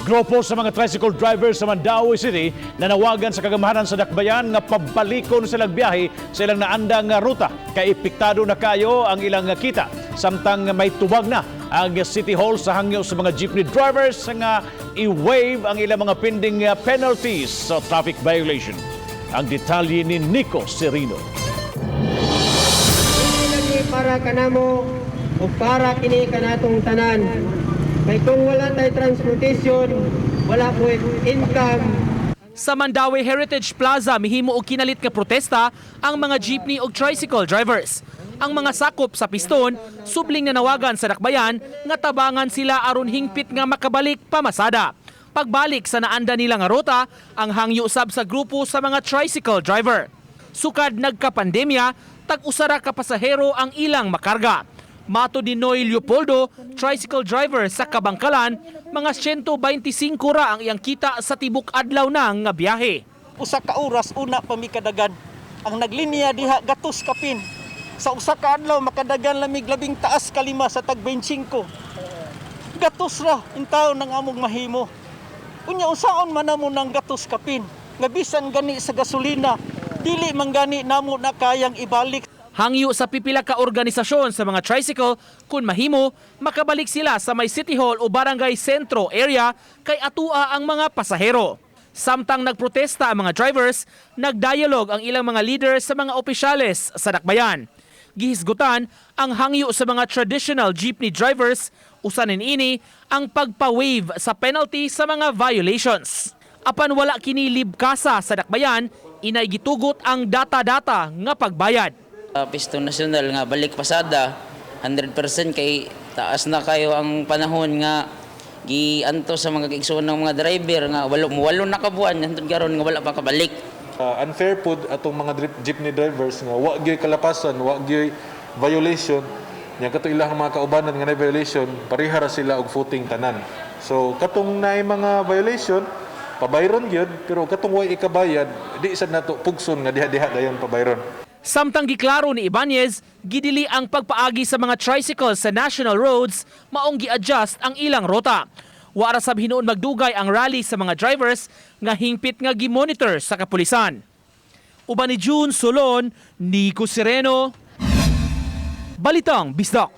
Grupo sa mga tricycle drivers sa Mandaue City nanawagan sa kagamahanan sa dakbayan nga pabalikon silang biyahe sa ilang naandang ruta. Kay epektado na kayo ang ilang kita. Samtang may tubag na ang City Hall sa hangyo sa mga jeepney drivers nga i-waive ang ilang mga pending penalties sa traffic violation. Ang detalye ni Nico Serino. Hindi para kanamo o para kini kanatong tanan. Kay kung wala tayo transportation, wala po income. Sa Mandaue Heritage Plaza, mihimo og kinalit nga protesta ang mga jeepney ug tricycle drivers. Ang mga sakop sa piston, subling nanawagan sa dakbayan nga tabangan sila aron hingpit nga makabalik pamasada. Pagbalik sa naanda nila nga ruta, ang hangyo sab sa grupo sa mga tricycle driver. Sukad nagkapandemya, tag-usara ka pasahero ang ilang makarga. Mato ni Noy Leopoldo, tricycle driver sa Kabangkalan, mga 125 ra ang iyang kita sa tibok adlaw nang nga biyahe. Usa ka oras una pa mi kadagan. Ang naglinya diha gatos kapin. Sa usa ka adlaw makadagan lamig labing taas kalima sa tag 25. Gatos ra intaw nang among mahimo. Unya unsaon man namo nang gatos kapin? Nga bisan gani sa gasolina, dili man gani namo na kayang ibalik. Hangyo sa pipila ka organisasyon sa mga tricycle, kung mahimo, makabalik sila sa may City Hall o Barangay Sentro area kay atua ang mga pasahero. Samtang nagprotesta ang mga drivers, nagdialog ang ilang mga leaders sa mga opisyales sa dakbayan. Gihisgutan ang hangyo sa mga traditional jeepney drivers, usanin ini ang pagpa-waive sa penalty sa mga violations. Apan wala kini libkasa sa dakbayan, inay gitugot ang data-data nga pagbayad. Pisto Nacional nga balik pasada 100% kay taas na kayo ang panahon nga gianto sa mga kaigsuon ng mga driver nga walo na kabuan hantod karon nga wala pa kabalik. Unfair pud atong mga jeepney drivers nga wa gyud kalapasan, wa gyud violation. Nya kato ilang mga kaubanan nga na violation, parihara sila og footing tanan. So katong naay mga violation pabayron gyud pero katong way ikabayad di sad nato pugson nga diha-diha dayon pabayron. Samtang giklaro ni Ibanez, gidili ang pagpaagi sa mga tricycles sa national roads, maong gi-adjust ang ilang rota. Wara sab hinuon magdugay ang rally sa mga drivers nga hingpit nga gi-monitor sa kapulisan. Uban ni June Solon, Nico Sereno, Balitang Bisdak.